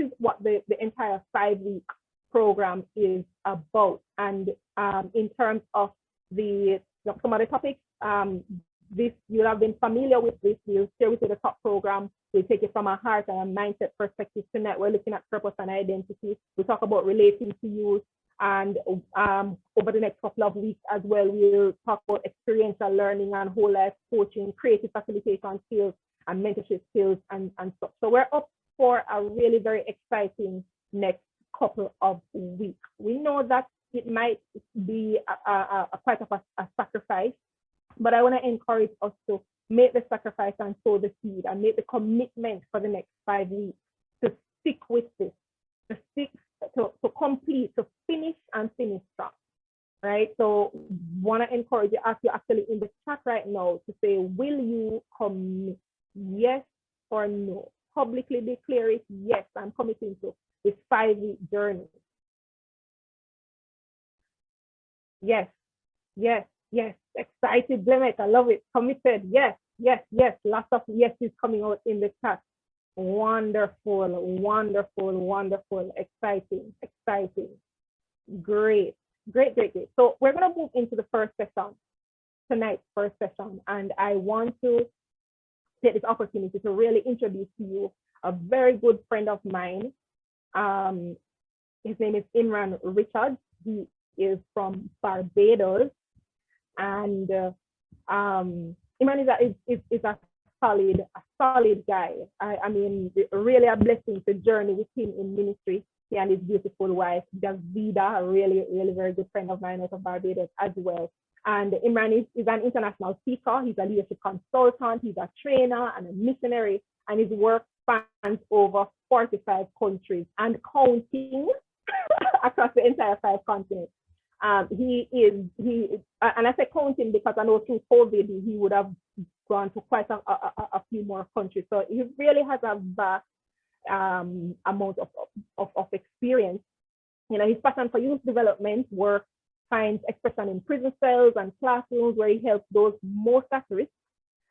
is what the entire 5-week program is about. And in terms of some of the topics, this you'll have been familiar with this. We'll share with you the top program. We'll take it from a heart and a mindset perspective. Tonight, we're looking at purpose and identity. We'll talk about relating to youth. And over the next couple of weeks as well, we'll talk about experiential learning and whole life coaching, creative facilitation skills, and mentorship skills and stuff. So we're up for a really very exciting next couple of weeks. We know that it might be a quite of a sacrifice, but I want to encourage us to make the sacrifice and sow the seed and make the commitment for the next 5 weeks to stick with this, to complete, to finish and finish strong, right? So want to encourage you, as you're actually in the chat right now, to say, will you commit? Yes or no? Publicly declare it, yes, I'm committing to this 5-week journey. Yes, yes, yes. Excited, Blemet, I love it. Committed, yes, yes, yes. Lots of yeses coming out in the chat. Wonderful, wonderful, wonderful. Exciting, exciting. Great, great, great, great. So we're going to move into the first session, tonight's first session. And I want to take this opportunity to really introduce to you a very good friend of mine. His name is Imran Richards. He is from Barbados. And Imran is a solid guy. I mean, really a blessing to journey with him in ministry. He and his beautiful wife, Davida, a really, really very good friend of mine out of Barbados as well. And Imran is an international speaker. He's a leadership consultant. He's a trainer and a missionary. And his work spans over 45 countries and counting across the entire 5 continents. He is, and I say counting because I know through COVID, he would have gone to quite a few more countries. So he really has a vast amount of experience. You know, his passion for youth development work finds expression in prison cells and classrooms, where he helps those most at risk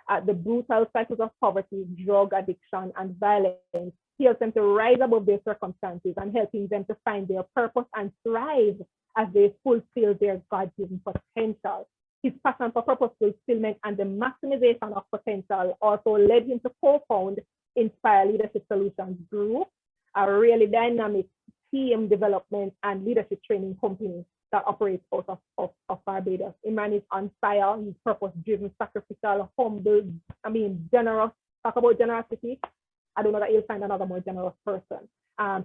at the brutal cycles of poverty, drug addiction, and violence. He helps them to rise above their circumstances and helping them to find their purpose and thrive as they fulfill their God-given potential. His passion for purpose fulfillment and the maximization of potential also led him to co-found Inspire Leadership Solutions Group, a really dynamic team development and leadership training company that operates out of Barbados. Imran is on fire. He's purpose-driven, sacrificial, humble, generous. Talk about generosity. I don't know that you'll find another more generous person.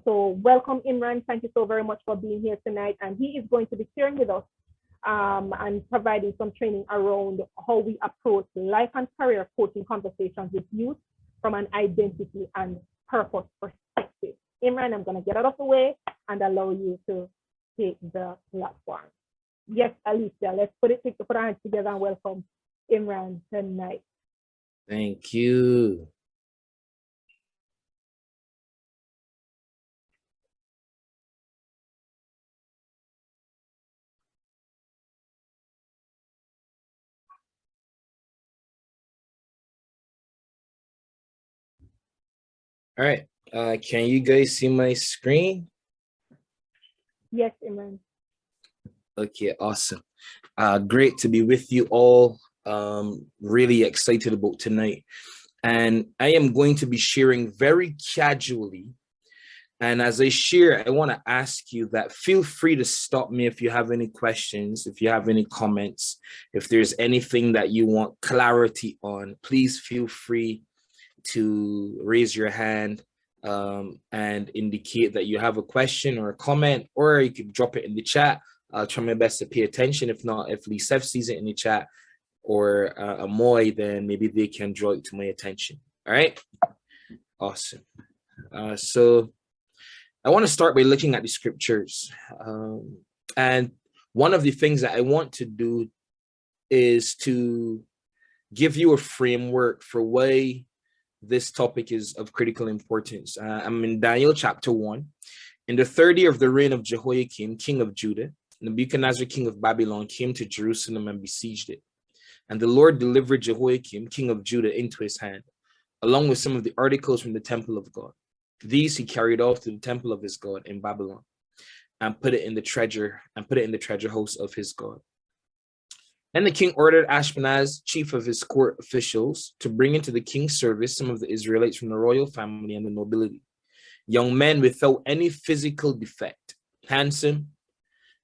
So welcome, Imran. Thank you so very much for being here tonight. And he is going to be sharing with us and providing some training around how we approach life and career coaching conversations with youth from an identity and purpose perspective. Imran, I'm going to get out of the way and allow you to take the platform. Yes, Alicia, let's put our hands together and welcome Imran tonight. Thank you. All right, can you guys see my screen? Yes, Imran. Okay, awesome. Great to be with you all. Really excited about tonight. And I am going to be sharing very casually. And as I share, I want to ask you that feel free to stop me if you have any questions, if you have any comments, if there's anything that you want clarity on, please feel free to raise your hand and indicate that you have a question or a comment, or you could drop it in the chat. I'll try my best to pay attention. If not, if Lisef sees it in the chat or Amoy, then maybe they can draw it to my attention. All right, awesome. So I want to start by looking at the scriptures. And one of the things that I want to do is to give you a framework for why this topic is of critical importance. I'm in Daniel chapter 1. In the 3rd year of the reign of Jehoiakim, king of Judah, Nebuchadnezzar, king of Babylon, came to Jerusalem and besieged it. And the Lord delivered Jehoiakim, king of Judah, into his hand, along with some of the articles from the temple of God. These he carried off to the temple of his God in Babylon and put it in the treasure house of his God. Then the king ordered Ashpenaz, chief of his court officials, to bring into the king's service some of the Israelites from the royal family and the nobility, young men without any physical defect, handsome,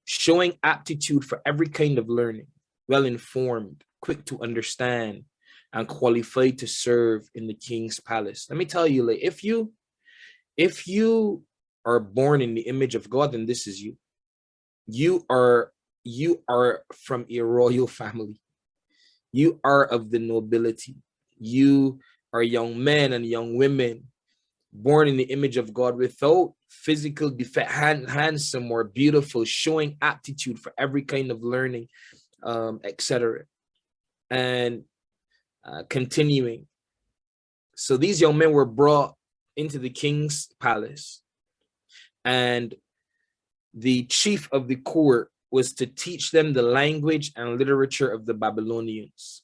showing aptitude for every kind of learning, well-informed, quick to understand, and qualified to serve in the king's palace. Let me tell you, like, if you are born in the image of God, then this is you. You are from a royal family. You are of the nobility. You are young men and young women born in the image of God without physical defect, handsome or beautiful, showing aptitude for every kind of learning, etc. And continuing. So these young men were brought into the king's palace, and the chief of the court was to teach them the language and literature of the Babylonians.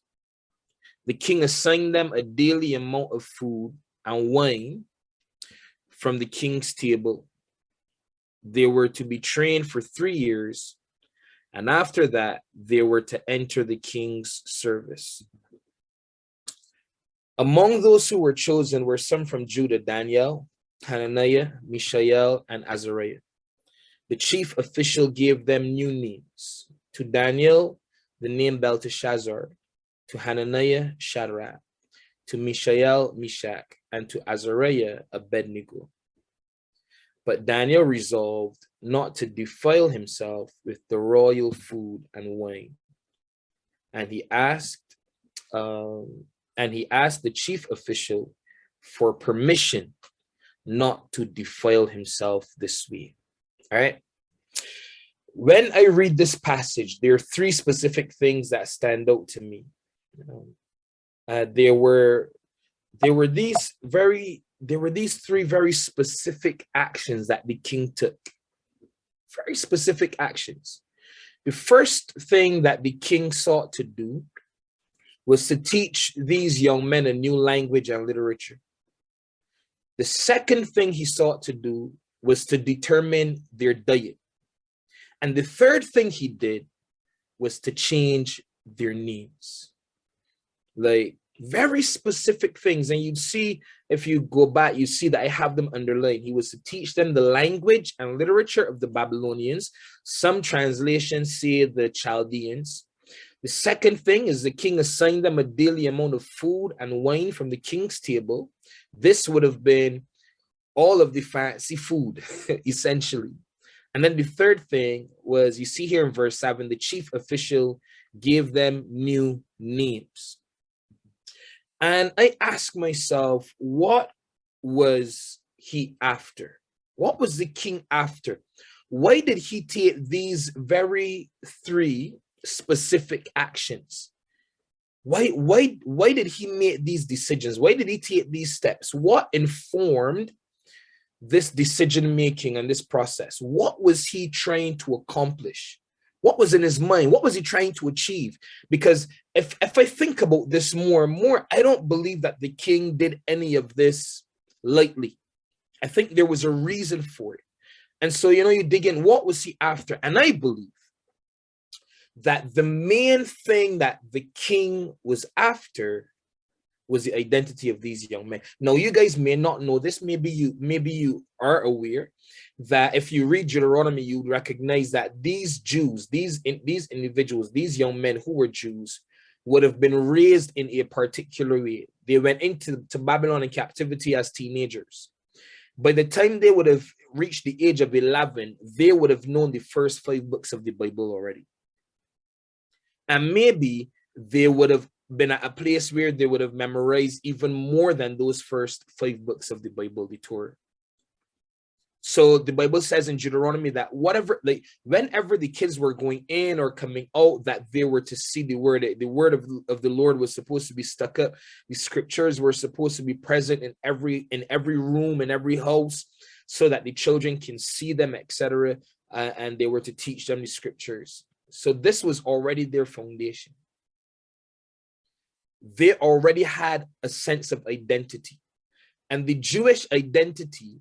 The king assigned them a daily amount of food and wine from the king's table. They were to be trained for 3 years, and after that, they were to enter the king's service. Among those who were chosen were some from Judah: Daniel, Hananiah, Mishael, and Azariah. The chief official gave them new names. To Daniel, the name Belteshazzar; to Hananiah, Shadrach; to Mishael, Meshach; and to Azariah, Abednego. But Daniel resolved not to defile himself with the royal food and wine. And he asked the chief official for permission not to defile himself this way. All right. When I read this passage, there are 3 specific things that stand out to me. There were these 3 very specific actions that the king took. Very specific actions. The first thing that the king sought to do was to teach these young men a new language and literature. The second thing he sought to do was to determine their diet. And the third thing he did was to change their names. Like, very specific things. And you'd see, if you go back, you see that I have them underlined. He was to teach them the language and literature of the Babylonians. Some translations say the Chaldeans. The second thing is the king assigned them a daily amount of food and wine from the king's table. This would have been all of the fancy food, essentially. And then the third thing was, you see here in verse 7, the chief official gave them new names. And I ask myself, what was he after? What was the king after? Why did he take these very 3 specific actions? Why did he make these decisions? Why did he take these steps? What informed this decision making and this process? What was he trying to accomplish? What was in his mind? What was he trying to achieve? Because if I think about this more and more, I don't believe that the king did any of this lightly. I think there was a reason for it. And so, you dig in, what was he after? And I believe that the main thing that the king was after was the identity of these young men. Now, you guys may not know this. Maybe you are aware that if you read Deuteronomy, you recognize that these Jews, these individuals, these young men who were Jews, would have been raised in a particular way. They went into Babylon in captivity as teenagers. By the time they would have reached the age of 11, they would have known the first 5 books of the Bible already. And maybe they would have been at a place where they would have memorized even more than those first 5 books of the Bible, the Torah. So the Bible says in Deuteronomy that whenever the kids were going in or coming out, that they were to see the word of the Lord was supposed to be stuck up. The scriptures were supposed to be present in every room, in every house, so that the children can see them, etc. And they were to teach them the scriptures. So this was already their foundation. They already had a sense of identity. And the Jewish identity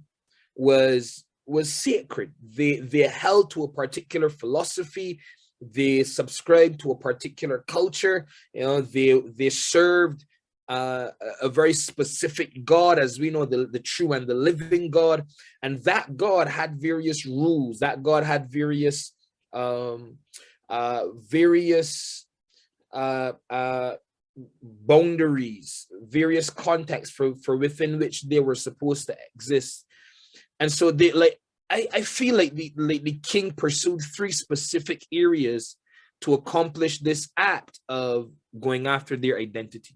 was sacred. They held to a particular philosophy. They subscribed to a particular culture. They served a very specific God, as we know, the true and the living God. And that God had various rules. That God had various boundaries, various contexts for within which they were supposed to exist. And so they I feel like the king pursued 3 specific areas to accomplish this act of going after their identity,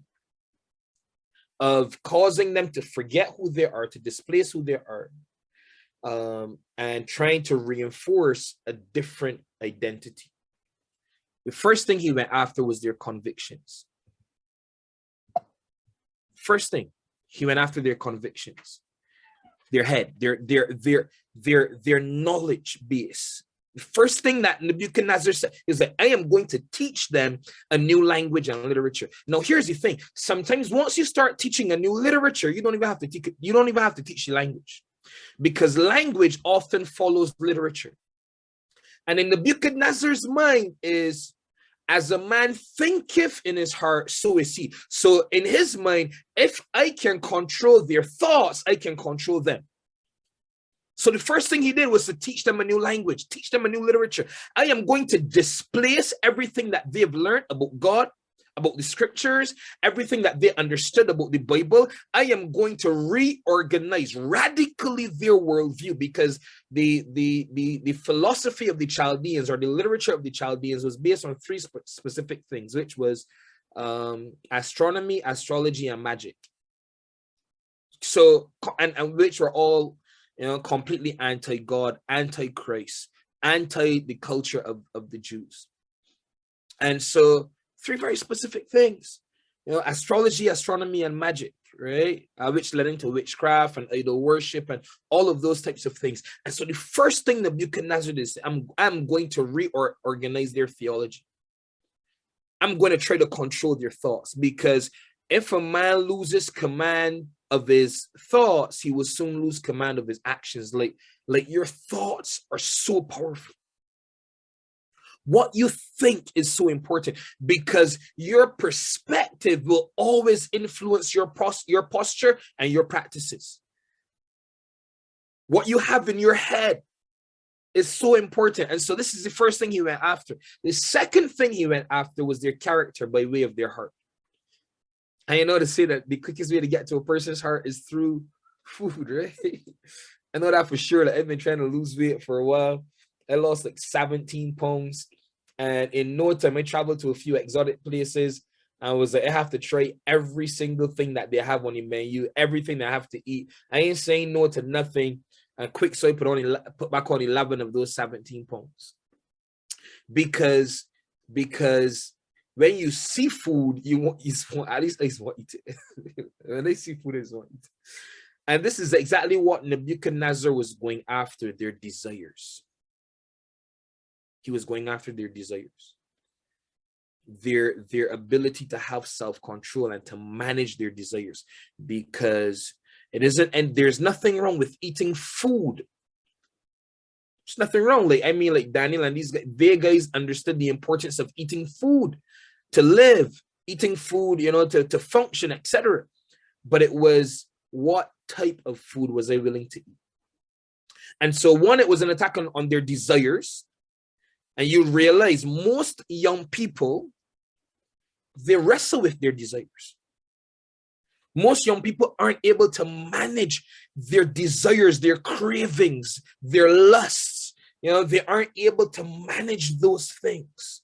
of causing them to forget who they are, to displace who they are, and trying to reinforce a different identity. The first thing he went after was their convictions. First thing, he went after their convictions, their head, their knowledge base. The first thing that Nebuchadnezzar said is that I am going to teach them a new language and literature. Now, here's the thing. Sometimes once you start teaching a new literature, you don't even have to teach the language, because language often follows literature. And in Nebuchadnezzar's mind is, as a man thinketh in his heart, so is he. So in his mind, if I can control their thoughts, I can control them. So the first thing he did was to teach them a new language, teach them a new literature. I am going to displace everything that they've learned about God, about the scriptures, everything that they understood about the Bible. I am going to reorganize radically their worldview, because the philosophy of the Chaldeans, or the literature of the Chaldeans, was based on 3 specific things, which was astronomy, astrology, and magic. So, and which were all, completely anti-God, anti-Christ, anti the culture of the Jews. And so 3 very specific things, astrology, astronomy, and magic, right? Which led into witchcraft and idol worship and all of those types of things. And so the first thing Nebuchadnezzar did is, I'm going to reorganize their theology. I'm going to try to control their thoughts, because if a man loses command of his thoughts, he will soon lose command of his actions. Like your thoughts are so powerful. What you think is so important, because your perspective will always influence your posture and your practices. What you have in your head is so important. And so this is the first thing he went after. The second thing he went after was their character by way of their heart. And you know, to say that the quickest way to get to a person's heart is through food, right? I know that for sure. That I've been trying to lose weight for a while. I lost like 17 pounds. And in no time, I traveled to a few exotic places. I was like, I have to try every single thing that they have on the menu, everything that I have to eat. I ain't saying no to nothing. And quick, so I put back on 11 of those 17 pounds. Because when you see food, at least I want to eat it. When they see food, I want to eat it. And this is exactly what Nebuchadnezzar was going after, their desires. He was going after their desires, their ability to have self-control and to manage their desires, because it isn't, and there's nothing wrong with eating food. There's nothing wrong. Like Daniel and these guys, they guys understood the importance of eating food to live, eating food, to function, etc. But it was, what type of food was I willing to eat? And so it was an attack on their desires. And you realize most young people, they wrestle with their desires. Most young people aren't able to manage their desires, their cravings, their lusts. They aren't able to manage those things.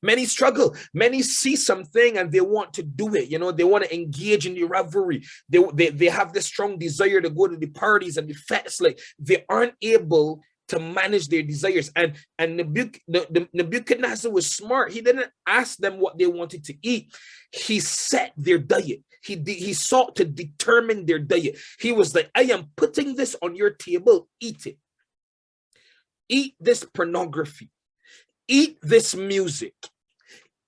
Many struggle. Many see something and they want to do it. They want to engage in the revelry. They have this strong desire to go to the parties and the fests. Like, they aren't able to manage their desires. And Nebuchadnezzar was smart. He didn't ask them what they wanted to eat. He set their diet. He sought to determine their diet. He was like, I am putting this on your table. Eat it. Eat this pornography. Eat this music.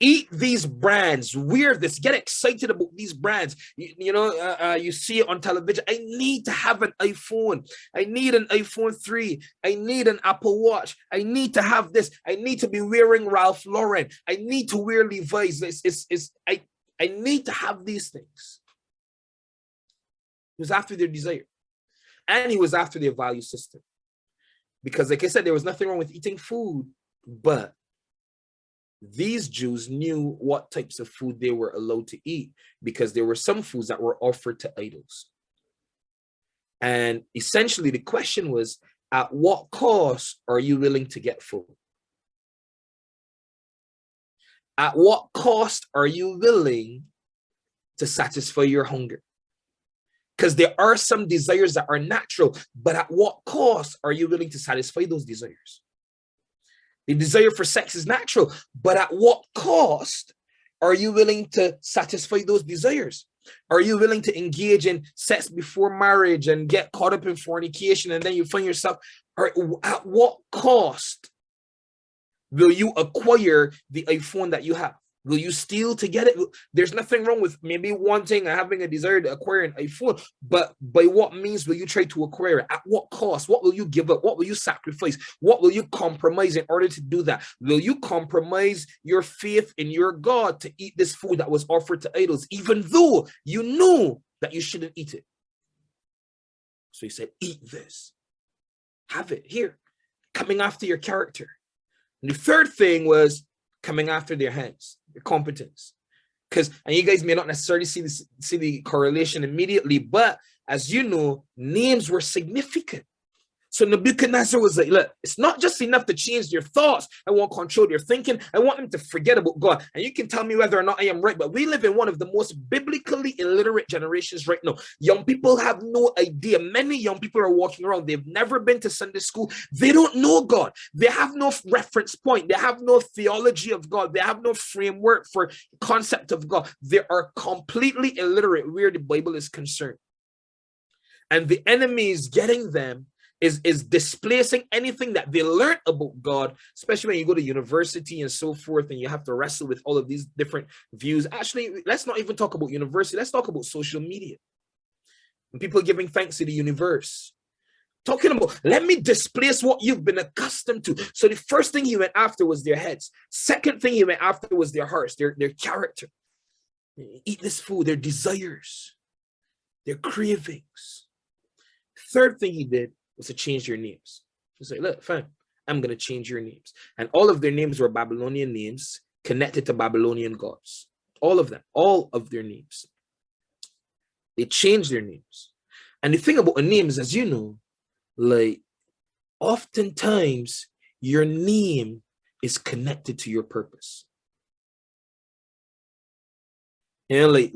Eat these brands, wear this, get excited about these brands. You see it on television. I need to have an iPhone. I need an iPhone 3. I need an Apple Watch. I need to have this. I need to be wearing Ralph Lauren. I need to wear Levi's. I need to have these things. He was after their desire. And he was after their value system. Because like I said, there was nothing wrong with eating food, but these Jews knew what types of food they were allowed to eat, because there were some foods that were offered to idols. And essentially the question was, at what cost are you willing to get full? At what cost are you willing to satisfy your hunger? Because there are some desires that are natural, but at what cost are you willing to satisfy those desires? The desire for sex is natural, but at what cost are you willing to satisfy those desires? Are you willing to engage in sex before marriage and get caught up in fornication, and then you find yourself, at what cost will you acquire the iPhone that you have? Will you steal to get it? There's nothing wrong with maybe wanting and having a desire to acquire an iPhone, but by what means will you try to acquire it? At what cost? What will you give up? What will you sacrifice? What will you compromise in order to do that? Will you compromise your faith in your God to eat this food that was offered to idols, even though you know that you shouldn't eat it? So he said, eat this. Have it here. Coming after your character. And the third thing was coming after their hands, their competence. And you guys may not necessarily see the correlation immediately, but as you know, names were significant. So Nebuchadnezzar was like, look, it's not just enough to change their thoughts. I want to control their thinking. I want them to forget about God. And you can tell me whether or not I am right, but we live in one of the most biblically illiterate generations right now. Young people have no idea. Many young people are walking around. They've never been to Sunday school. They don't know God. They have no reference point. They have no theology of God. They have no framework for concept of God. They are completely illiterate where the Bible is concerned. And the enemy is getting them, is displacing anything that they learned about God, especially when you go to university and so forth, and you have to wrestle with all of these different views. Actually, let's not even talk about university. Let's talk about social media. And people giving thanks to the universe. Talking about, let me displace what you've been accustomed to. So the first thing he went after was their heads. Second thing he went after was their hearts, their character. Eat this food, their desires, their cravings. Third thing he did was to change their names. He's like, look, fam, I'm going to change your names. And all of their names were Babylonian names connected to Babylonian gods. All of them, all of their names. They changed their names. And the thing about a name is, as you know, like, oftentimes your name is connected to your purpose. You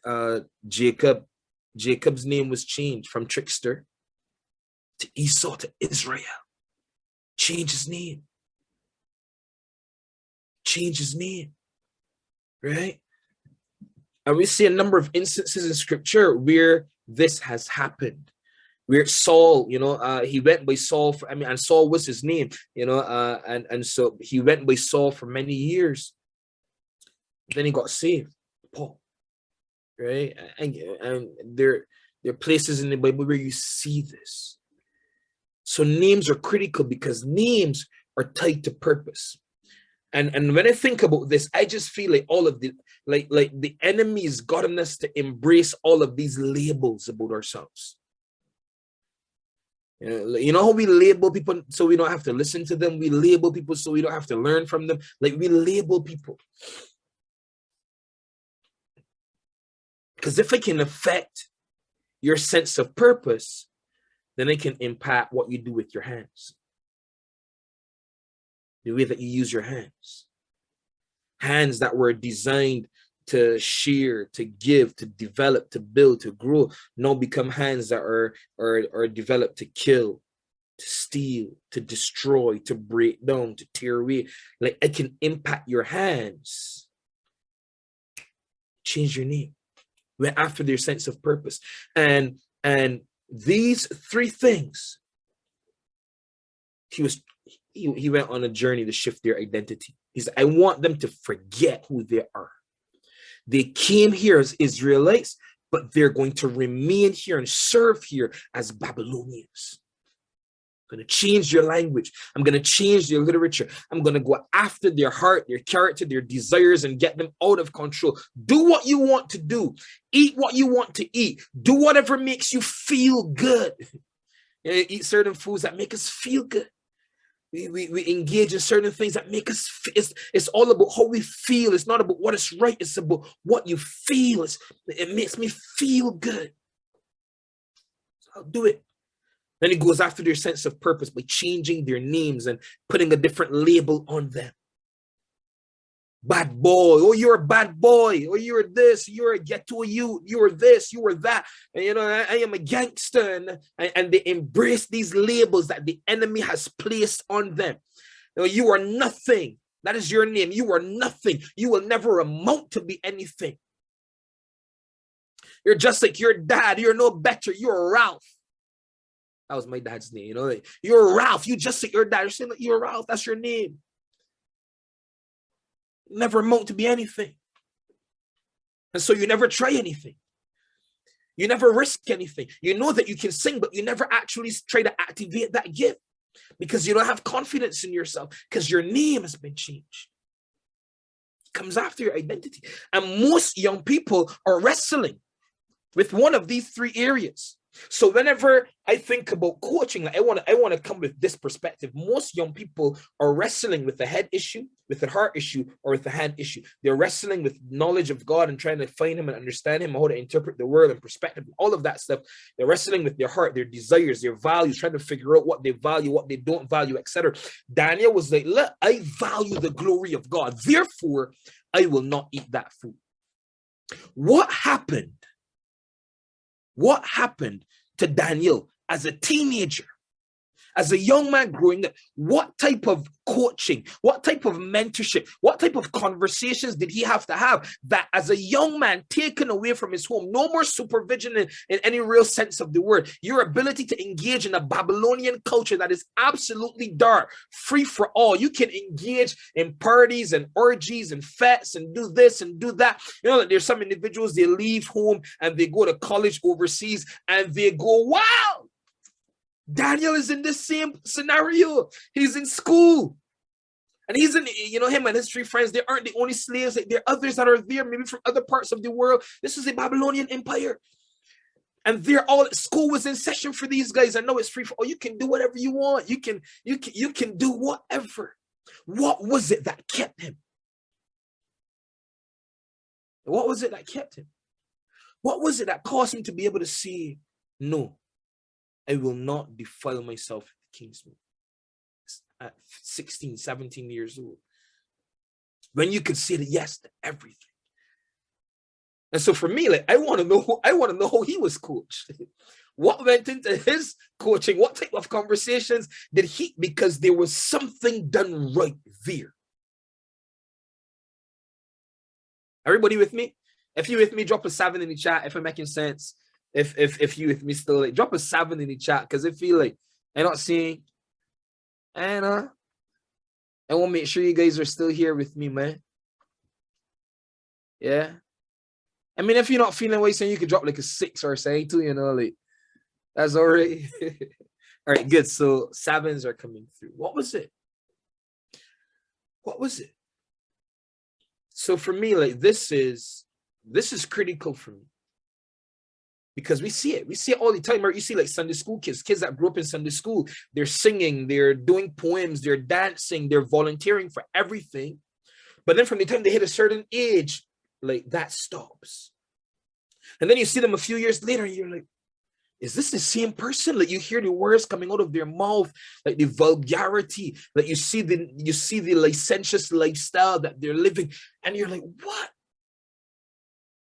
know, Jacob's name was changed from trickster to Esau to Israel. Change his name. Change his name. Right? And we see a number of instances in scripture where this has happened. Where Saul, you know, he went by Saul, and Saul was his name, you know, and so he went by Saul for many years. Then he got saved, Paul. Right? And there are places in the Bible where you see this. So names are critical because names are tied to purpose. And when I think about this, I just feel like all of the like the enemy has gotten us to embrace all of these labels about ourselves. You know how we label people so we don't have to listen to them? We label people so we don't have to learn from them. Like, we label people. Because if it can affect your sense of purpose, then it can impact what you do with your hands. The way that you use your hands. Hands that were designed to share, to give, to develop, to build, to grow, now become hands that are developed to kill, to steal, to destroy, to break down, to tear away. Like, it can impact your hands. Change your name. Went after their sense of purpose. And these three things, he went on a journey to shift their identity. He said, I want them to forget who they are. They came here as Israelites, but they're going to remain here and serve here as Babylonians. I'm going to change your language. I'm going to change their literature. I'm going to go after their heart, their character, their desires, and get them out of control. Do what you want to do. Eat what you want to eat. Do whatever makes you feel good. Eat certain foods that make us feel good. We engage in certain things that make us, it's all about how we feel. It's not about what is right. It's about what you feel. It makes me feel good. So I'll do it. Then he goes after their sense of purpose by changing their names and putting a different label on them. Bad boy, oh, you're a bad boy, or you're this, you're a ghetto youth, you're this, you were that. And you know, I am a gangster, and they embrace these labels that the enemy has placed on them. You know, you are nothing. That is your name. You are nothing. You will never amount to be anything. You're just like your dad. You're no better. You're Ralph. That was my dad's name. You know, like, you're Ralph. You just like your dad. You're saying, like, you're Ralph. That's your name. You never amount to be anything. And so you never try anything. You never risk anything. You know that you can sing, but you never actually try to activate that gift because you don't have confidence in yourself because your name has been changed. It comes after your identity. And most young people are wrestling with one of these three areas. So whenever I think about coaching, like I want to come with this perspective. Most young people are wrestling with a head issue, with a heart issue, or with a hand issue. They're wrestling with knowledge of God and trying to find him and understand him, how to interpret the word and perspective, all of that stuff. They're wrestling with their heart, their desires, their values, trying to figure out what they value, what they don't value, etc. Daniel was like, look, I value the glory of God. Therefore, I will not eat that food. What happened? What happened to Daniel as a teenager, as a young man growing up? What type of coaching, what type of mentorship, what type of conversations did he have to have that as a young man taken away from his home, no more supervision in any real sense of the word, your ability to engage in a Babylonian culture that is absolutely dark, free for all. You can engage in parties and orgies and fetes and do this and do that. You know, there's some individuals, they leave home and they go to college overseas and they go, wow, Daniel is in the same scenario. He's in school. And he's in, you know, him and his three friends, they aren't the only slaves. There are others that are there, maybe from other parts of the world. This is a Babylonian empire. And they're all, school was in session for these guys. I know it's free for all. You can do whatever you want. You can do whatever. What was it that kept him? What was it that kept him? What was it that caused him to be able to say, no, I will not defile myself at the king's meat at 16, 17 years old? When you could say that yes to everything. And so for me, like, I want to know how he was coached. What went into his coaching? What type of conversations did he, because there was something done right there. Everybody with me? If you with me, drop a 7 in the chat if I'm making sense. If you with me still, like, drop a 7 in the chat, because I feel like I'm not seeing. And I want to make sure you guys are still here with me, man. Yeah. I mean, if you're not feeling what you're saying, you could drop like a 6 or a 7 too, you know, like, that's all right. All right, good. So 7s are coming through. What was it? What was it? So for me, like, this is critical for me. Because we see it all the time. Right? You see like Sunday school kids that grew up in Sunday school, they're singing, they're doing poems, they're dancing, they're volunteering for everything. But then from the time they hit a certain age, like, that stops. And then you see them a few years later and you're like, is this the same person? Like, you hear the words coming out of their mouth, like the vulgarity, like you see the licentious lifestyle that they're living. And you're like, what?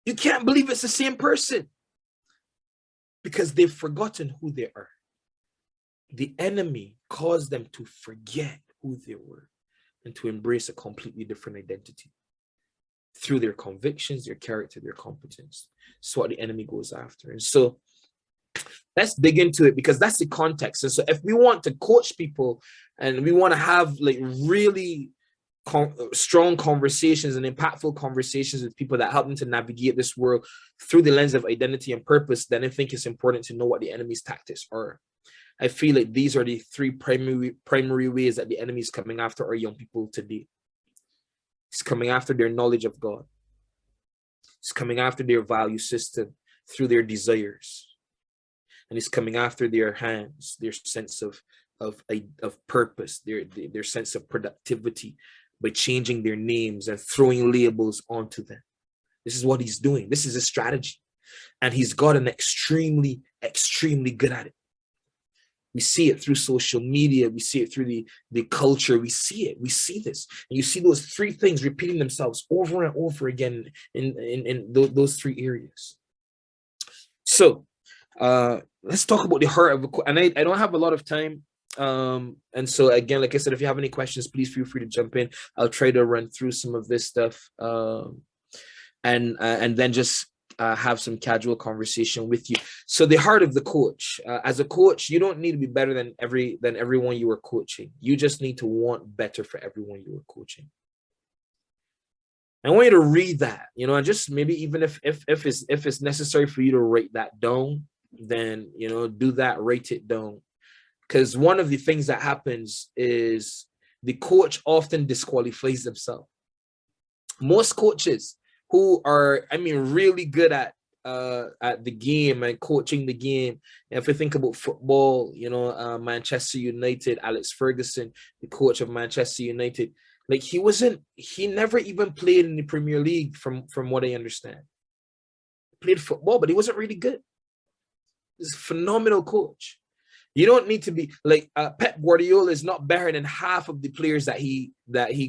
You can't believe it's the same person. Because they've forgotten who they are. The enemy caused them to forget who they were and to embrace a completely different identity through their convictions, their character, their competence. It's what the enemy goes after. And so Let's dig into it, because that's the context. And so if we want to coach people and we want to have like really strong conversations and impactful conversations with people that help them to navigate this world through the lens of identity and purpose, then I think it's important to know what the enemy's tactics are. I feel like these are the three primary ways that the enemy is coming after our young people today. He's coming after their knowledge of God. He's coming after their value system through their desires. And he's coming after their hands, their sense of purpose, their sense of productivity, by changing their names and throwing labels onto them. This is what he's doing. This is a strategy. And he's gotten extremely, extremely good at it. We see it through social media. We see it through the culture. We see it. We see this. And you see those three things repeating themselves over and over again in those three areas. So let's talk about the heart of a, and I don't have a lot of time. And so again, like I said, if you have any questions, please feel free to jump in. I'll try to run through some of this stuff, and then just have some casual conversation with you. So the heart of the coach, as a coach, you don't need to be better than everyone you are coaching. You just need to want better for everyone you are coaching. I want you to read that, and just maybe even if it's necessary for you to write that down, then do that, write it down. Because one of the things that happens is the coach often disqualifies themselves. Most coaches who are, really good at the game and coaching the game. And if we think about football, Manchester United, Alex Ferguson, the coach of Manchester United, like he never even played in the Premier League from what I understand. He played football, but he wasn't really good. He's a phenomenal coach. You don't need to be like Pep Guardiola is not better than half of the players that he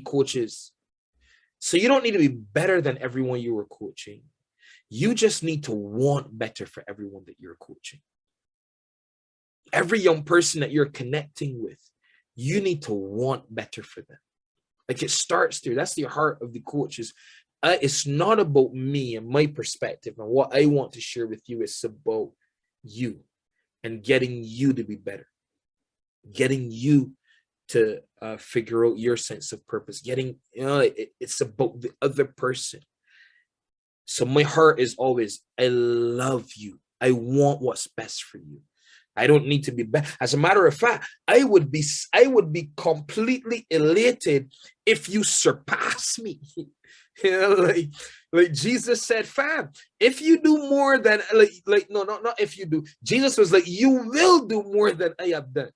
coaches. So you don't need to be better than everyone you are coaching. You just need to want better for everyone that you're coaching. Every young person that you're connecting with, you need to want better for them. Like it starts there. That's the heart of the coaches. It's not about me and my perspective and what I want to share with you. It's about you and getting you to be better, getting you to figure out your sense of purpose, it's about the other person. So my heart is always, I love you. I want what's best for you. I don't need to be better. As a matter of fact, I would be completely elated if you surpass me. Like Jesus said, fam, if you do more than no, not if you do. Jesus was like, you will do more than I have done.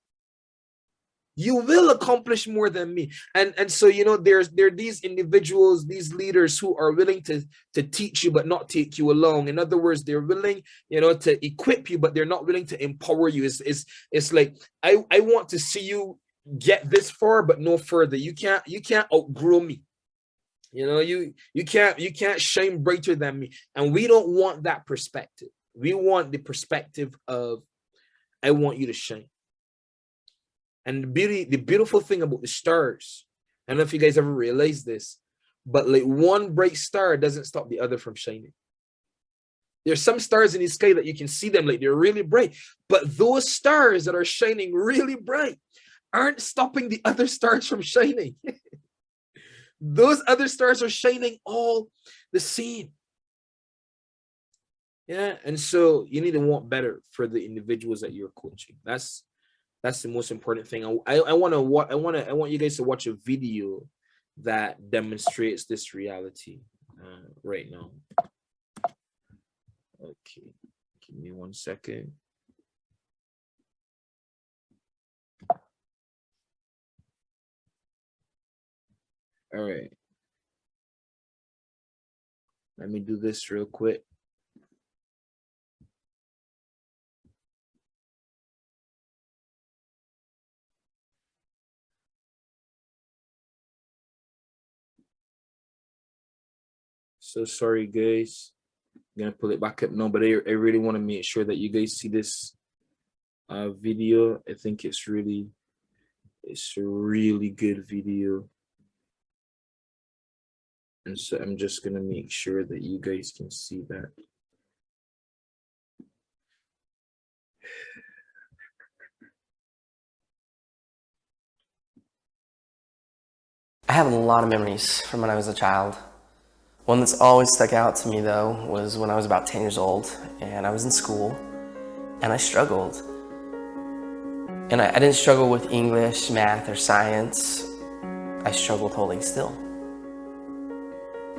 You will accomplish more than me. And so, there are these individuals, these leaders who are willing to teach you, but not take you along. In other words, they're willing, to equip you, but they're not willing to empower you. It's like, I want to see you get this far, but no further. You can't outgrow me. You can't shine brighter than me. And we don't want that perspective. We want the perspective of, I want you to shine. And the beautiful thing about the stars, I don't know if you guys ever realized this, but like one bright star doesn't stop the other from shining. There's some stars in the sky that you can see them, like they're really bright, but those stars that are shining really bright aren't stopping the other stars from shining. Those other stars are shining all the same. Yeah, and so you need to want better for the individuals that you're coaching. That's the most important thing. I want you guys to watch a video that demonstrates this reality right now. Okay, give me 1 second. All right. Let me do this real quick. So sorry, guys. I'm gonna pull it back up now, but I really want to make sure that you guys see this video. I think it's a really good video. And so I'm just gonna make sure that you guys can see that. have a lot of memories from when I was a child. One that's always stuck out to me, though, was when I was about 10 years old and I was in school and I struggled. And I didn't struggle with English, math, or science. I struggled holding still.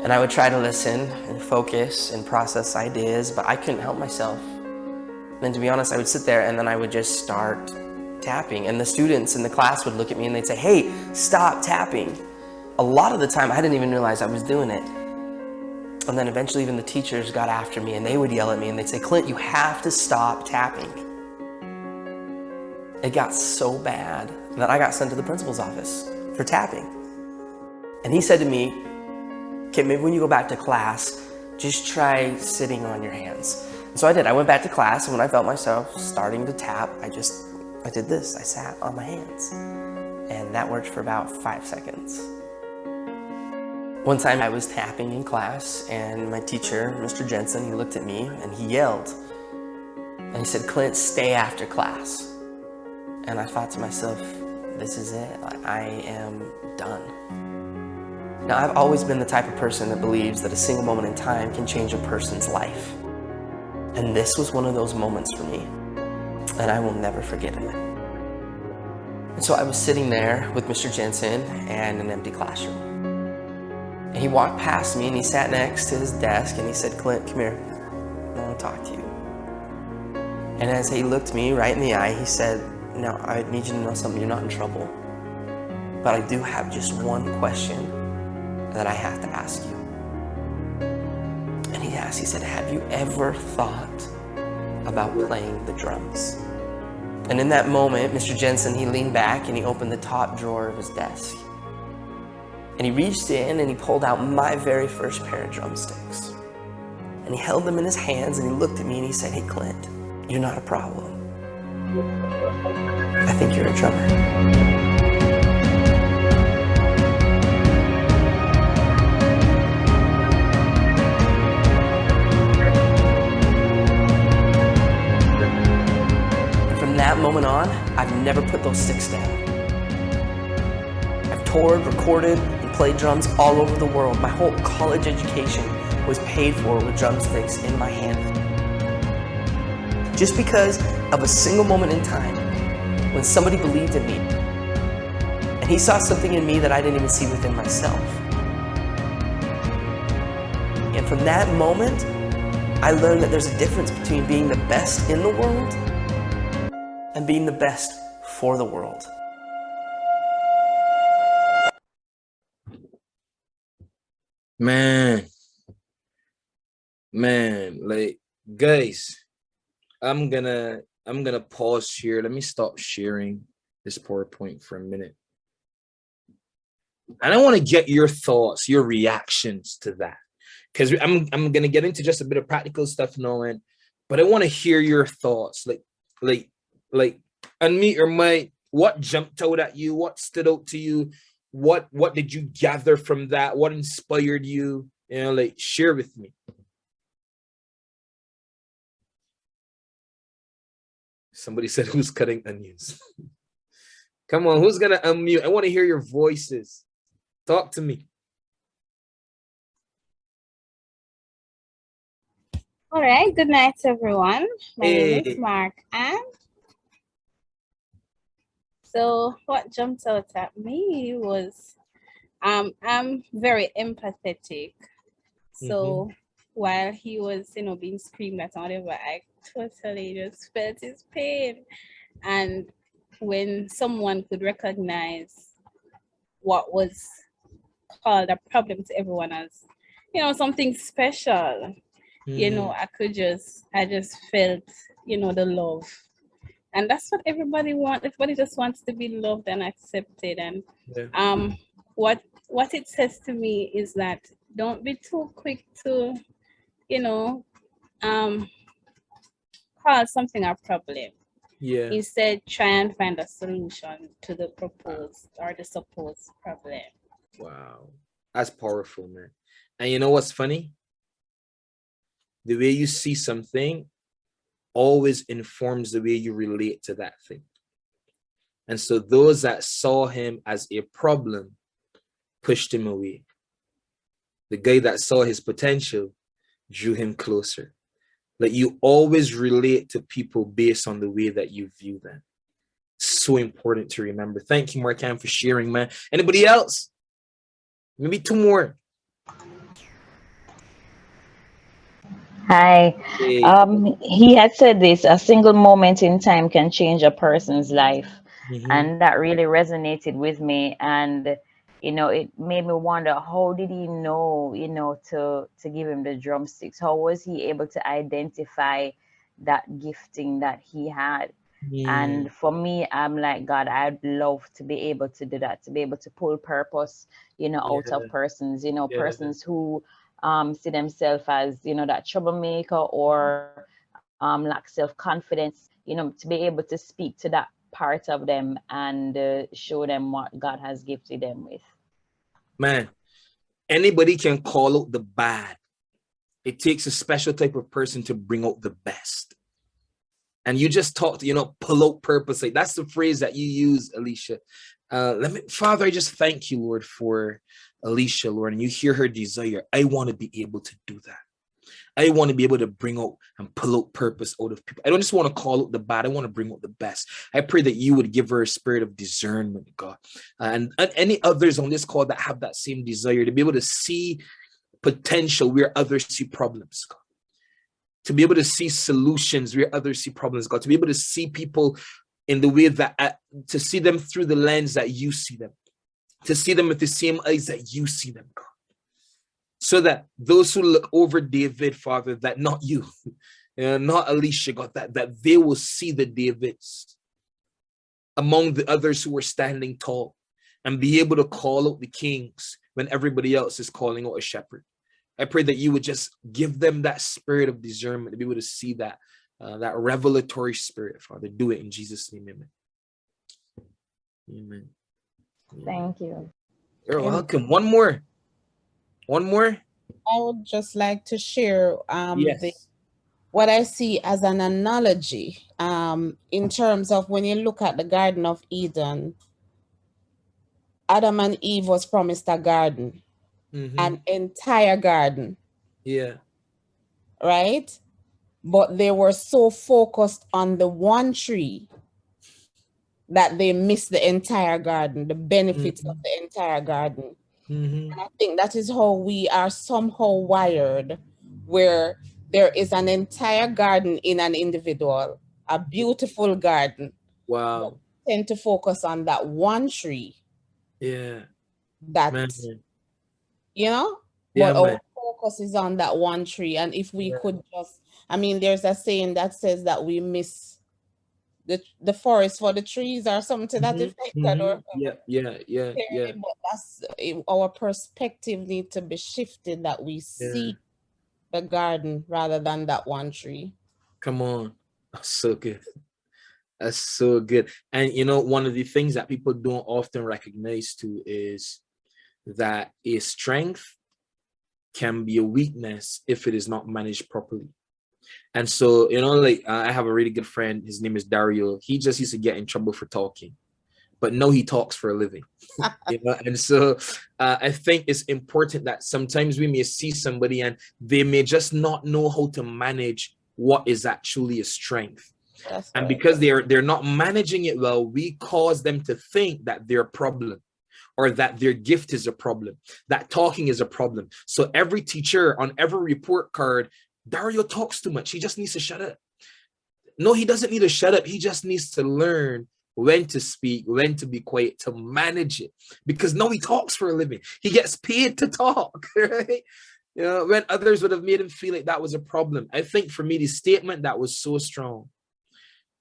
And I would try to listen and focus and process ideas, but I couldn't help myself. And to be honest, I would sit there and then I would just start tapping. And the students in the class would look at me and they'd say, "Hey, stop tapping." A lot of the time, I didn't even realize I was doing it. And then eventually even the teachers got after me and they would yell at me and they'd say, "Clint, you have to stop tapping." It got so bad that I got sent to the principal's office for tapping. And he said to me, "Okay, maybe when you go back to class, just try sitting on your hands." And so I did. I went back to class, and when I felt myself starting to tap, I did this. I sat on my hands. And that worked for about 5 seconds. One time I was tapping in class, and my teacher, Mr. Jensen, he looked at me and he yelled. And he said, "Clint, stay after class." And I thought to myself, this is it. I am done. Now, I've always been the type of person that believes that a single moment in time can change a person's life. And this was one of those moments for me. And I will never forget it. And so I was sitting there with Mr. Jensen and an empty classroom. And he walked past me and he sat next to his desk and he said, "Clint, come here. I want to talk to you." And as he looked me right in the eye, he said, "Now, I need you to know something. You're not in trouble. But I do have just one question that I have to ask you." And he asked, he said, "Have you ever thought about playing the drums?" And in that moment, Mr. Jensen, he leaned back and he opened the top drawer of his desk. And he reached in and he pulled out my very first pair of drumsticks. And he held them in his hands and he looked at me and he said, "Hey, Clint, you're not a problem. I think you're a drummer." And from that moment on, I've never put those sticks down. I've toured, recorded, and played drums all over the world. My whole college education was paid for with drumsticks in my hand. Just because of a single moment in time when somebody believed in me and he saw something in me that I didn't even see within myself. And from that moment, I learned that there's a difference between being the best in the world and being the best for the world. Man, like, guys, I'm gonna pause here. Let me stop sharing this PowerPoint for a minute. And I want to get your thoughts, your reactions to that. Because I'm gonna get into just a bit of practical stuff now, but I want to hear your thoughts. Like unmute your mic. What jumped out at you? What stood out to you? What did you gather from that? What inspired you? You know, like, share with me. Somebody said, "Who's cutting onions?" Come on, who's gonna unmute? I want to hear your voices. Talk to me. All right, good night, everyone. My name is Mark Ann. So what jumped out at me was I'm very empathetic. So while he was, being screamed at or whatever, I totally just felt his pain. And when someone could recognize what was called a problem to everyone as, something special, I just felt, the love. And that's what everybody wants. Everybody just wants to be loved and accepted. And what it says to me is that don't be too quick to, call something a problem. Yeah. Instead, try and find a solution to the proposed or the supposed problem. Wow. That's powerful, man. And you know what's funny? The way you see something always informs the way you relate to that thing. And so those that saw him as a problem pushed him away. The guy that saw his potential drew him closer. Like, you always relate to people based on the way that you view them. So important to remember. Thank you, Marcan, for sharing, man. Anybody else? Maybe two more. Hi. Hey. He had said this: a single moment in time can change a person's life. Mhm. And that really resonated with me. And, you know, it made me wonder, how did he know, you know, to give him the drumsticks? How was he able to identify that gifting that he had? And for me, I'm like, God, I'd love to be able to do that, to be able to pull purpose, you know, out of persons, you know, persons who see themselves as, you know, that troublemaker or lack self-confidence, you know, to be able to speak to that part of them and show them what God has gifted them with. Man, anybody can call out the bad. It takes a special type of person to bring out the best. And you just talked, you know, pull out purpose. Like, that's the phrase that you use, Alicia. Father, I just thank you, Lord, for Alicia, Lord. And you hear her desire. I want to be able to do that. I want to be able to bring out and pull out purpose out of people. I don't just want to call out the bad. I want to bring out the best. I pray that you would give her a spirit of discernment, God. And any others on this call that have that same desire to be able to see potential where others see problems, God. To be able to see solutions where others see problems, God. To be able to see people in the way that, to see them through the lens that you see them. To see them with the same eyes that you see them, God. So that those who look over David, Father, that not you, not Alicia, God, that they will see the Davids among the others who are standing tall and be able to call out the kings when everybody else is calling out a shepherd. I pray that you would just give them that spirit of discernment to be able to see that, that revelatory spirit, Father. Do it in Jesus' name, amen. Amen. Thank you. You're welcome. One more. I would just like to share what I see as an analogy in terms of when you look at the Garden of Eden. Adam and Eve was promised a garden, an entire garden. Yeah. Right? But they were so focused on the one tree that they missed the entire garden, the benefits of the entire garden. And I think that is how we are somehow wired, where there is an entire garden in an individual, a beautiful garden. Wow. We tend to focus on that one tree. Yeah. That, man. you know, Yeah, but our man. focus is on that one tree. And if we could just, I mean, there's a saying that says that we miss the forest for the trees or something to that effect. Yeah. But that's our perspective need to be shifted, that we see the garden rather than that one tree. Come on. That's so good. That's so good. And you know, one of the things that people don't often recognize too is that a strength can be a weakness if it is not managed properly. And so, you know, like I have a really good friend. His name is Dario. He just used to get in trouble for talking, but no, he talks for a living. You know? And so I think it's important that sometimes we may see somebody and they may just not know how to manage what is actually a strength. And because they're not managing it well, we cause them to think that they're a problem, or that their gift is a problem, that talking is a problem. So every teacher on every report card, Dario talks too much. He just needs to shut up. No, he doesn't need to shut up. He just needs to learn when to speak, when to be quiet, to manage it. Because now he talks for a living. He gets paid to talk, right? You know, when others would have made him feel like that was a problem. I think for me, the statement that was so strong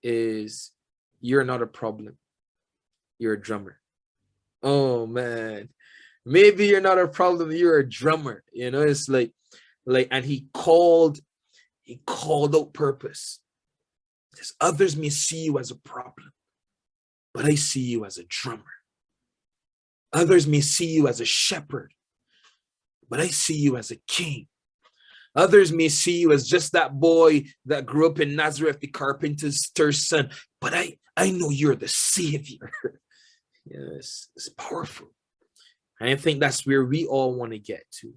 is, you're not a problem. You're a drummer. Oh, man. Maybe you're not a problem. You're a drummer. You know, it's like, and he called out purpose. Because others may see you as a problem, but I see you as a drummer. Others may see you as a shepherd, but I see you as a king. Others may see you as just that boy that grew up in Nazareth, the carpenter's son, but I know you're the savior. Yes, it's powerful. And I think that's where we all want to get to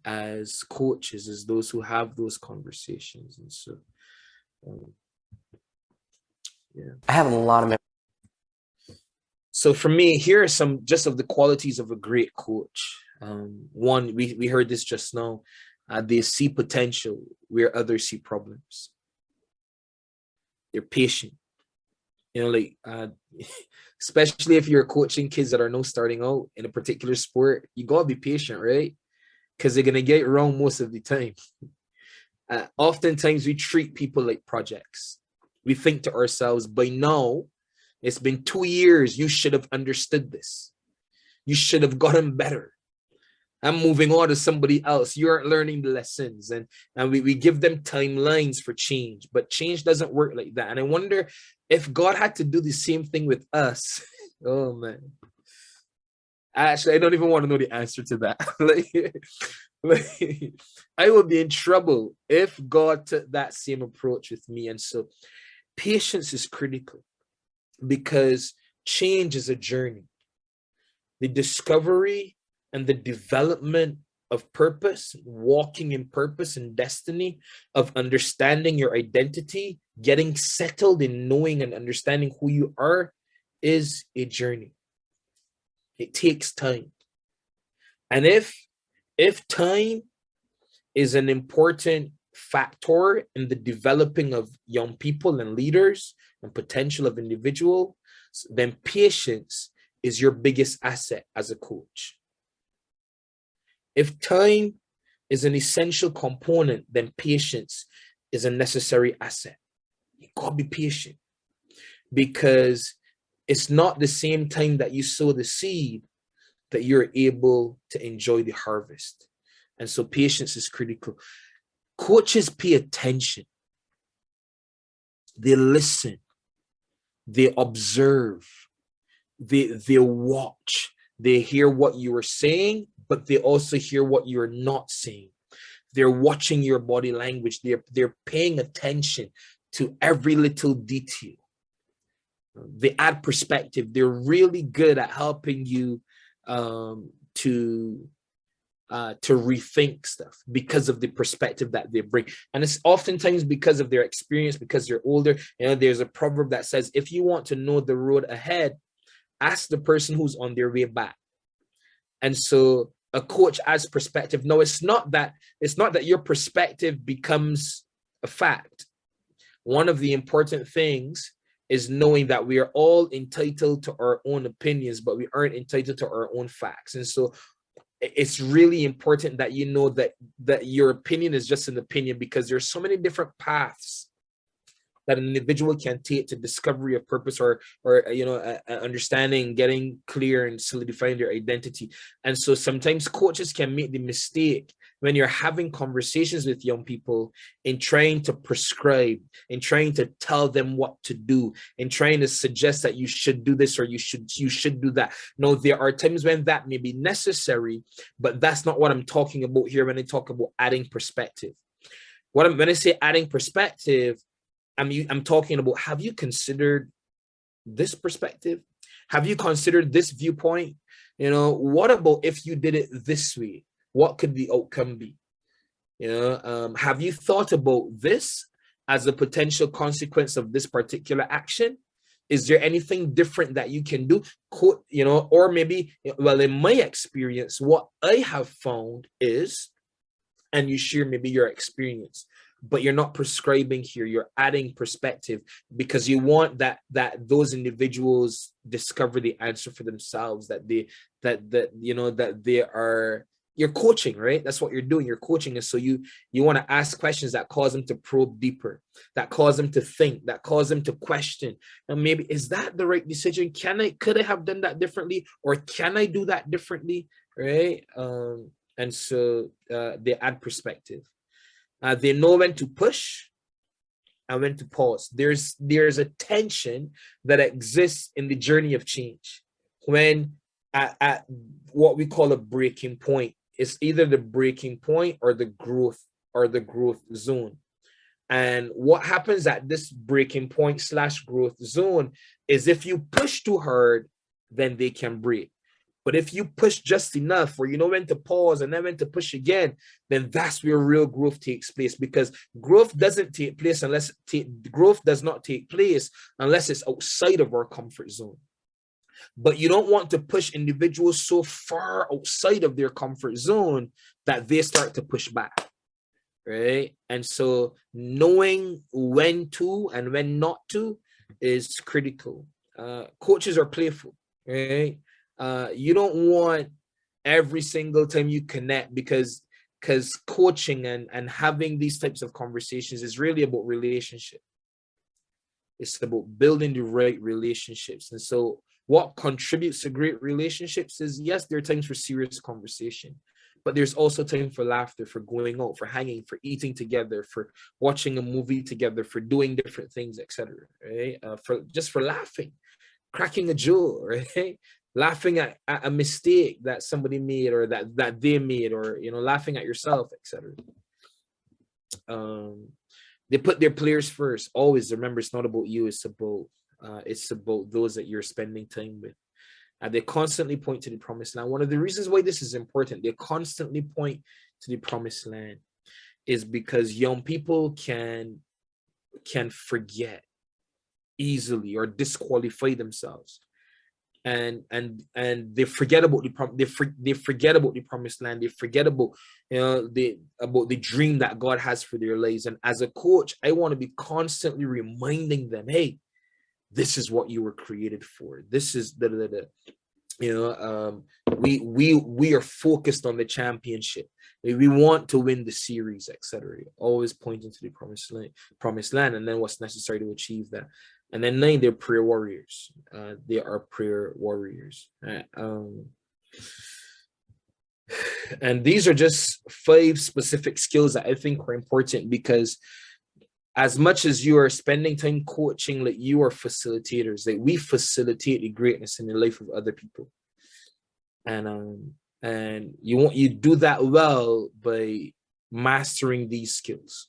as coaches, as those who have those conversations. And so, yeah. I have a lot of. So for me, here are some just of the qualities of a great coach. One, we heard this just now. They see potential where others see problems. They're patient. You know, like especially if you're coaching kids that are now starting out in a particular sport, you gotta be patient, right? Because they're gonna get it wrong most of the time. Oftentimes we treat people like projects. We think to ourselves, by now, it's been 2 years, you should have understood this. You should have gotten better. I'm moving on to somebody else. You aren't learning the lessons. And we give them timelines for change, but change doesn't work like that. And I wonder if God had to do the same thing with us. Oh man. Actually, I don't even want to know the answer to that. like, I would be in trouble if God took that same approach with me. And so patience is critical because change is a journey. The discovery and the development of purpose, walking in purpose and destiny, of understanding your identity, getting settled in knowing and understanding who you are, is a journey. It takes time. And if time is an important factor in the developing of young people and leaders and potential of individuals, then patience is your biggest asset as a coach. If time is an essential component, then patience is a necessary asset. You gotta be patient because it's not the same time that you sow the seed that you're able to enjoy the harvest. And so patience is critical. Coaches pay attention. They listen. They observe. They watch. They hear what you are saying, but they also hear what you're not saying. They're watching your body language. They're paying attention to every little detail. They add perspective. They're really good at helping you to rethink stuff because of the perspective that they bring. And it's oftentimes because of their experience, because they're older. You know, there's a proverb that says, if you want to know the road ahead, ask the person who's on their way back. And so a coach adds perspective. No, it's not that your perspective becomes a fact. One of the important things is knowing that we are all entitled to our own opinions, but we aren't entitled to our own facts. And so it's really important that you know that your opinion is just an opinion, because there's so many different paths that an individual can take to discovery of purpose or understanding, getting clear and solidifying their identity. And so sometimes coaches can make the mistake when you're having conversations with young people in trying to prescribe, in trying to tell them what to do, in trying to suggest that you should do this or you should do that. No, there are times when that may be necessary, but that's not what I'm talking about here when I talk about adding perspective. When I say adding perspective, I'm talking about, have you considered this perspective? Have you considered this viewpoint? You know, what about if you did it this way? What could the outcome be? You know, have you thought about this as a potential consequence of this particular action? Is there anything different that you can do? You know, or maybe, well, in my experience, what I have found is, and you share maybe your experience, but you're not prescribing here, you're adding perspective because you want that those individuals discover the answer for themselves, you're coaching, right? That's what you're doing. You're coaching. And so you want to ask questions that cause them to probe deeper, that cause them to think, that cause them to question. And maybe, is that the right decision? Could I have done that differently? Or can I do that differently? Right? And so they add perspective. They know when to push and when to pause. There's a tension that exists in the journey of change. When at what we call a breaking point, it's either the breaking point or the growth zone. And what happens at this breaking point / growth zone is if you push too hard, then they can break. But if you push just enough, or you know when to pause and then when to push again, then that's where real growth takes place, because growth doesn't take place unless growth does not take place unless it's outside of our comfort zone. But you don't want to push individuals so far outside of their comfort zone that they start to push back, right? And so knowing when to and when not to is critical. Coaches are playful, right? You don't want every single time you connect, because coaching and having these types of conversations is really about relationship. It's about building the right relationships. And so what contributes to great relationships is, yes, there are times for serious conversation, but there's also time for laughter, for going out, for hanging, for eating together, for watching a movie together, for doing different things, etc. Right? For laughing, cracking a joke, right? Laughing at a mistake that somebody made, or that they made, or laughing at yourself, etc. They put their players first. Always remember, it's not about you. It's about those that you're spending time with. And they constantly point to the promised land. One of the reasons why this is important, they constantly point to the promised land, is because young people can forget easily or disqualify themselves, and they forget about they forget about the promised land. They forget about about the dream that God has for their lives. And as a coach, I want to be constantly reminding them, hey, this is what you were created for. This is we are focused on the championship. We want to win the series, etc. Always pointing to the promised land, and then what's necessary to achieve that. And then 9, they're prayer warriors. They are prayer warriors. And these are just 5 specific skills that I think are important, because as much as you are spending time coaching, like, you are facilitators. Like, we facilitate the greatness in the life of other people. And you do that well by mastering these skills,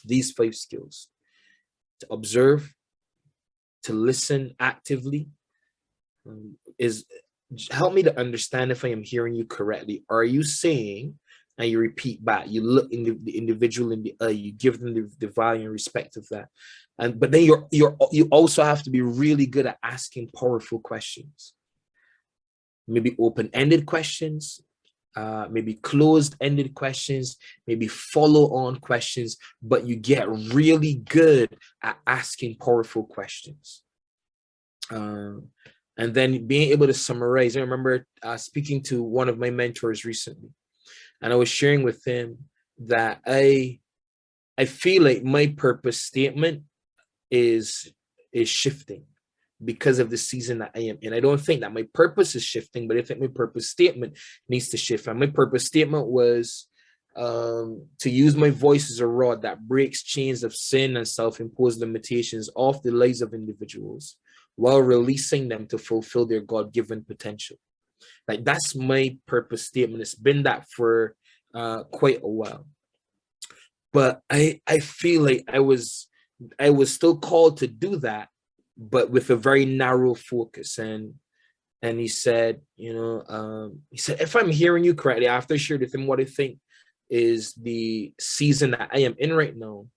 these 5 skills: to observe, to listen actively. Help me to understand if I am hearing you correctly. Are you saying, and you repeat back, you look in the individual in the eye, you give them the value and respect of that. But then you also have to be really good at asking powerful questions. Maybe open-ended questions, maybe closed-ended questions, maybe follow-on questions, but you get really good at asking powerful questions. And then being able to summarize. I remember speaking to one of my mentors recently, and I was sharing with him that I feel like my purpose statement is shifting because of the season that I am in. I don't think that my purpose is shifting, but I think my purpose statement needs to shift. And my purpose statement was to use my voice as a rod that breaks chains of sin and self-imposed limitations off the lives of individuals, while releasing them to fulfill their God-given potential. Like, that's my purpose statement. It's been that for quite a while. But I feel like I was still called to do that, but with a very narrow focus. And he said, if I'm hearing you correctly, after I shared with him what I think is the season that I am in right now,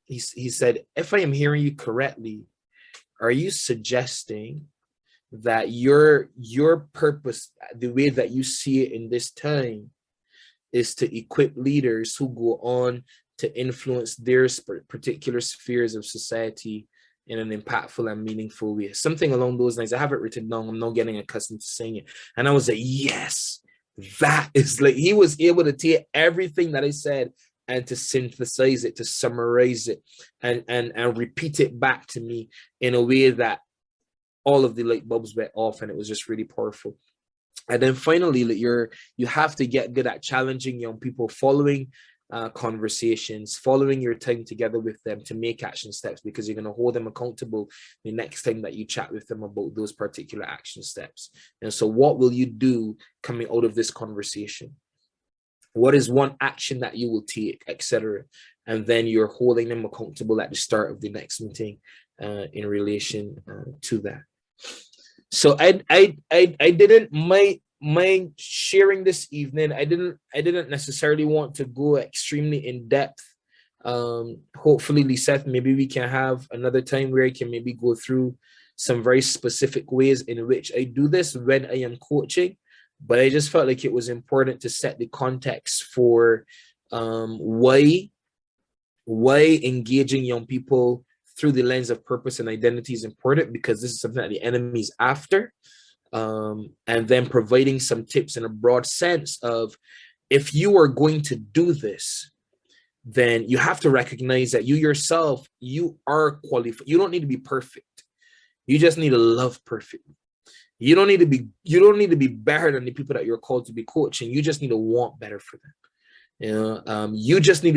he said, if I am hearing you correctly, are you suggesting that your purpose, the way that you see it in this time, is to equip leaders who go on to influence their particular spheres of society in an impactful and meaningful way? Something along those lines. I have it written down. I'm not getting accustomed to saying it. And I was like, yes, that is, like, he was able to take everything that I said and to synthesize it, to summarize it, and repeat it back to me in a way that all of the light bulbs went off, and it was just really powerful. And then finally, you have to get good at challenging young people, following conversations, following your time together with them to make action steps, because you're going to hold them accountable the next time that you chat with them about those particular action steps. And so what will you do coming out of this conversation? What is one action that you will take, etc.? And then you're holding them accountable at the start of the next meeting in relation to that. So I didn't my sharing this evening. I didn't necessarily want to go extremely in depth. Hopefully, Lisette, maybe we can have another time where I can maybe go through some very specific ways in which I do this when I am coaching. But I just felt like it was important to set the context for why engaging young people through the lens of purpose and identity is important, because this is something that the enemy is after. And then providing some tips in a broad sense of, if you are going to do this, then you have to recognize that you yourself, you are qualified. You don't need to be perfect. You just need to love perfectly. You don't need to be better than the people that you're called to be coaching. You just need to want better for them. You just need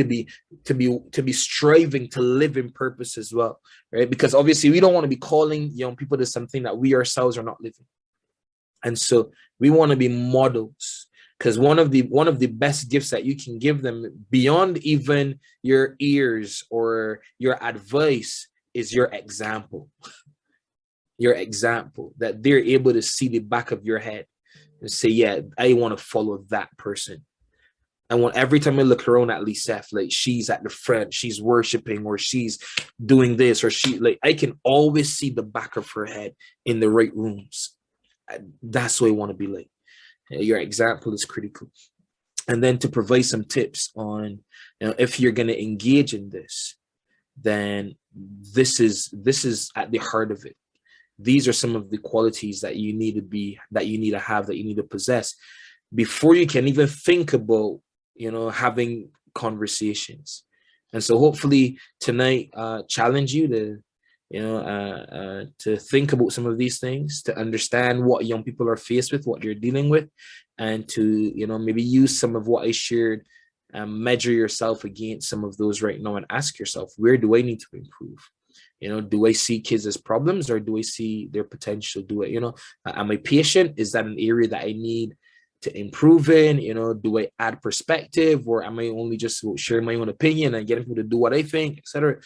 to be striving to live in purpose as well, right? Because obviously we don't want to be calling young people to something that we ourselves are not living. And so we want to be models, because one of the best gifts that you can give them beyond even your ears or your advice is your example. Your example, that they're able to see the back of your head and say, yeah, I want to follow that person. I want, every time I look around at Lisette, like she's at the front, she's worshiping, or she's doing this, or I can always see the back of her head in the right rooms. That's what I want to be like. Your example is critical. And then to provide some tips on, if you're going to engage in this, then this is at the heart of it. These are some of the qualities that you need to have, that you need to possess before you can even think about, having conversations. And so hopefully tonight, challenge you to think about some of these things, to understand what young people are faced with, what they're dealing with, and to, maybe use some of what I shared and measure yourself against some of those right now and ask yourself, where do I need to improve? Do I see kids as problems, or do I see their potential? Am I patient? Is that an area that I need to improve in? Do I add perspective, or am I only just sharing my own opinion and getting people to do what I think, etc.?